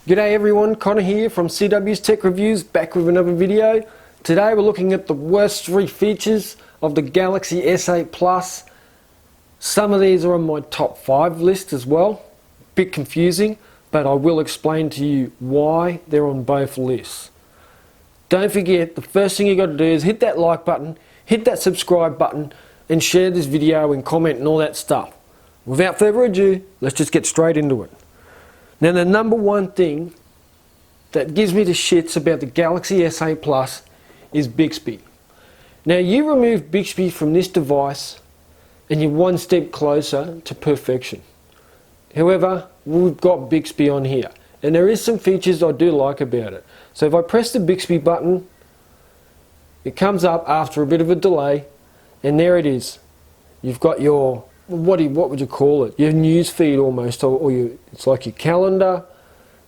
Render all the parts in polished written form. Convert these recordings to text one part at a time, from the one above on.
G'day everyone, Connor here from CW's Tech Reviews, back with another video. Today we're looking at the worst 3 features of the Galaxy S8 Plus. Some of these are on my top 5 list as well. Bit confusing, but I will explain to you why they're on both lists. Don't forget, the first thing you got to do is hit that like button, hit that subscribe button, and share this video and comment and all that stuff. Without further ado, let's just get straight into it. Now the number one thing that gives me the shits about the Galaxy S8 Plus is Bixby. Now you remove Bixby from this device and you're one step closer to perfection. However, we've got Bixby on here and there is some features I do like about it. So if I press the Bixby button, it comes up after a bit of a delay and there it is. You've got your what would you call it? Your news feed almost, or it's like your calendar,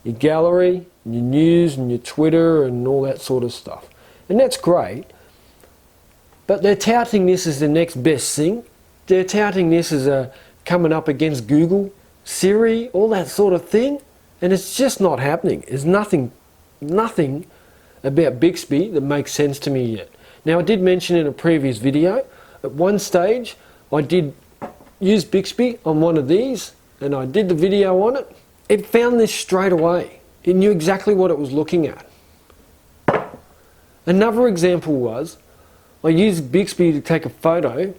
your gallery, your news and your Twitter and all that sort of stuff. And that's great, but they're touting this as the next best thing. They're touting this as coming up against Google, Siri, all that sort of thing, and it's just not happening. There's nothing about Bixby that makes sense to me yet. Now I did mention in a previous video, at one stage I did use Bixby on one of these and I did the video on it. It found this straight away. It knew exactly what it was looking at. Another example was I used Bixby to take a photo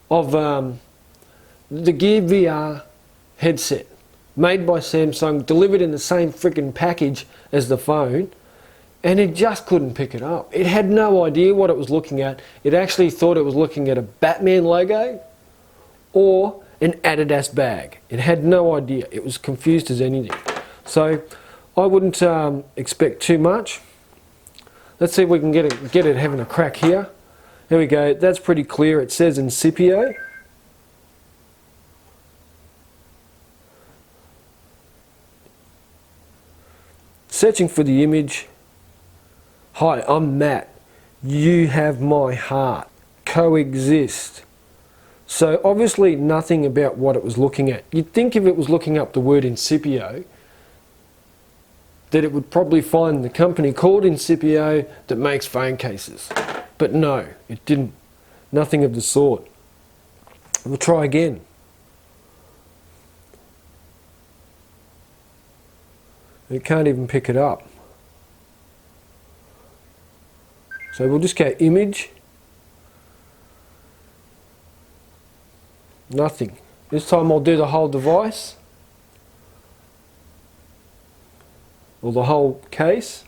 of the Gear VR headset made by Samsung, delivered in the same freaking package as the phone, and it just couldn't pick it up. It had no idea what it was looking at. It actually thought it was looking at a Batman logo or an Adidas bag. It had no idea. It was confused as anything. So I wouldn't expect too much. Let's see if we can get it having a crack here. There we go. That's pretty clear. It says Incipio. Searching for the image. Hi, I'm Matt. You have my heart. Coexist. So obviously nothing about what it was looking at. You'd think if it was looking up the word Incipio, that it would probably find the company called Incipio that makes phone cases. But no, it didn't. Nothing of the sort. We'll try again. It can't even pick it up. So we'll just go image. Nothing. This time I'll do the whole device. Or the whole case.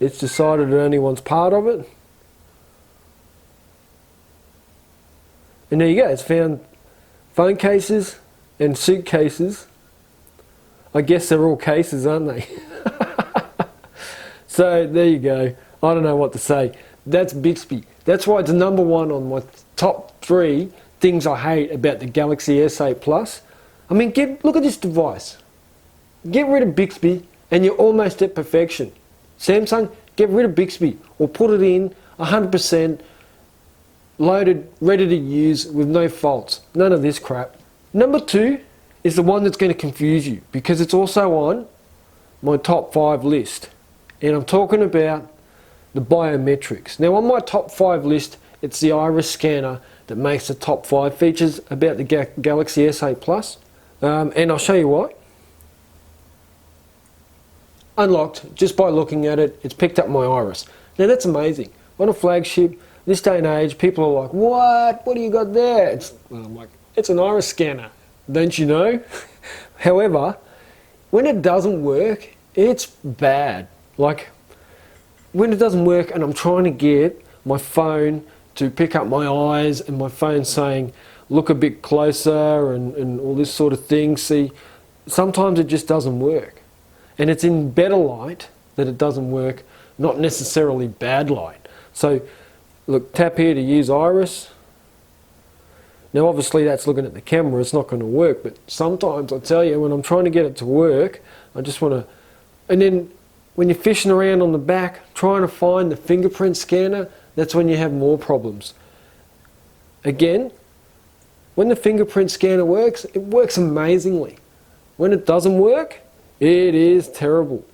It's decided it only wants part of it. And there you go, it's found phone cases and suitcases. I guess they're all cases, aren't they? So there you go. I don't know what to say. That's Bixby. That's why it's number 1 on my top 3 things I hate about the Galaxy S8 Plus. I mean, look at this device. Get rid of Bixby and you're almost at perfection. Samsung, get rid of Bixby or put it in 100% loaded, ready to use with no faults. None of this crap. Number 2 is the one that's going to confuse you because it's also on my top 5 list. And I'm talking about the Biometrics. Now on my top 5 list, it's the iris scanner that makes the top 5 features about the Galaxy S8 Plus. And I'll show you why. Unlocked, just by looking at it, it's picked up my iris. Now that's amazing. On a flagship, this day and age, people are like, what do you got there? I'm like, it's an iris scanner, don't you know? However, when it doesn't work, it's bad. Like, when it doesn't work and I'm trying to get my phone to pick up my eyes and my phone saying, look a bit closer and all this sort of thing, see, sometimes it just doesn't work. And it's in better light that it doesn't work, not necessarily bad light. So, look, tap here to use iris. Now obviously that's looking at the camera, it's not going to work, but sometimes I tell you, when I'm trying to get it to work, I just want to, and then when you're fishing around on the back, trying to find the fingerprint scanner, that's when you have more problems. Again, when the fingerprint scanner works, it works amazingly. when it doesn't work, it is terrible.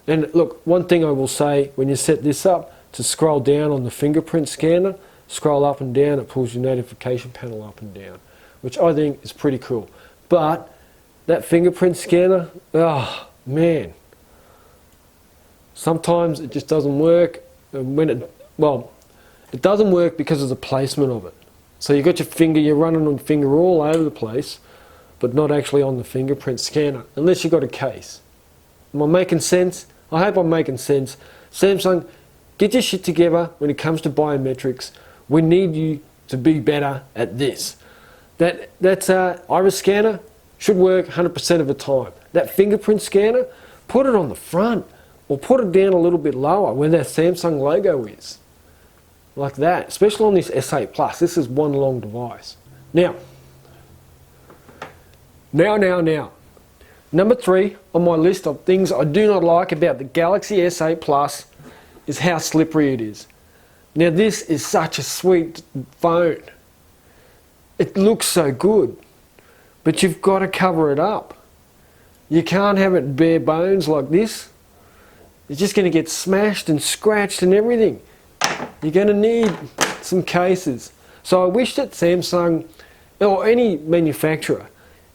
And look, one thing I will say, when you set this up, to scroll down on the fingerprint scanner, scroll up and down, it pulls your notification panel up and down, which I think is pretty cool. But that fingerprint scanner, oh man, sometimes it just doesn't work. And when it doesn't work because of the placement of it. So you got your finger, you're running on your finger all over the place, but not actually on the fingerprint scanner, unless you've got a case. Am I making sense? I hope I'm making sense. Samsung, get your shit together when it comes to biometrics. We need you to be better at this. That's iris scanner should work 100% of the time. That fingerprint scanner, put it on the front or put it down a little bit lower where that Samsung logo is. Like that, especially on this S8 Plus. This is one long device. Now. Number 3 on my list of things I do not like about the Galaxy S8 Plus is how slippery it is. Now this is such a sweet phone. It looks so good, but you've got to cover it up. You can't have it bare bones like this. You're just going to get smashed and scratched and everything. You're going to need some cases. So I wish that Samsung, or any manufacturer,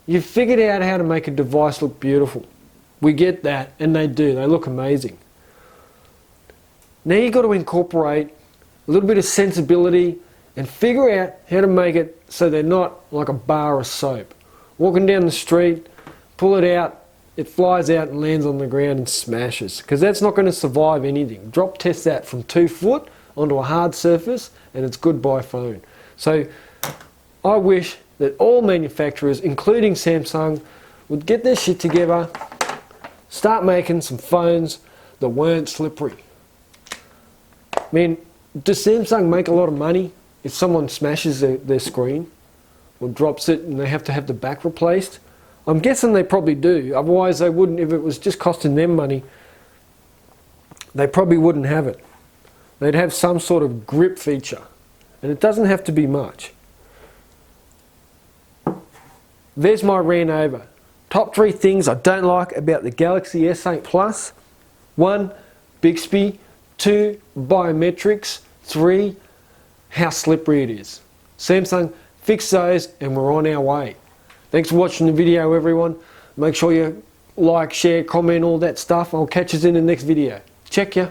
you figured out how to make a device look beautiful. We get that, and they do. They look amazing. Now you've got to incorporate a little bit of sensibility and figure out how to make it so they're not like a bar of soap. Walking down the street, pull it out, it flies out and lands on the ground and smashes, because that's not going to survive anything. Drop test that from 2 foot onto a hard surface and it's goodbye phone. So I wish that all manufacturers, including Samsung, would get their shit together, start making some phones that weren't slippery. I mean, does Samsung make a lot of money if someone smashes their screen or drops it and they have to have the back replaced? I'm guessing they probably do. Otherwise they wouldn't. If it was just costing them money, they probably wouldn't have it. They'd have some sort of grip feature, and it doesn't have to be much. There's my rant over. Top 3 things I don't like about the Galaxy S8 Plus. 1, Bixby. 2, biometrics. 3, how slippery it is. Samsung, fix those and we're on our way. Thanks for watching the video, everyone. Make sure you like, share, comment, all that stuff. I'll catch you in the next video. Check ya.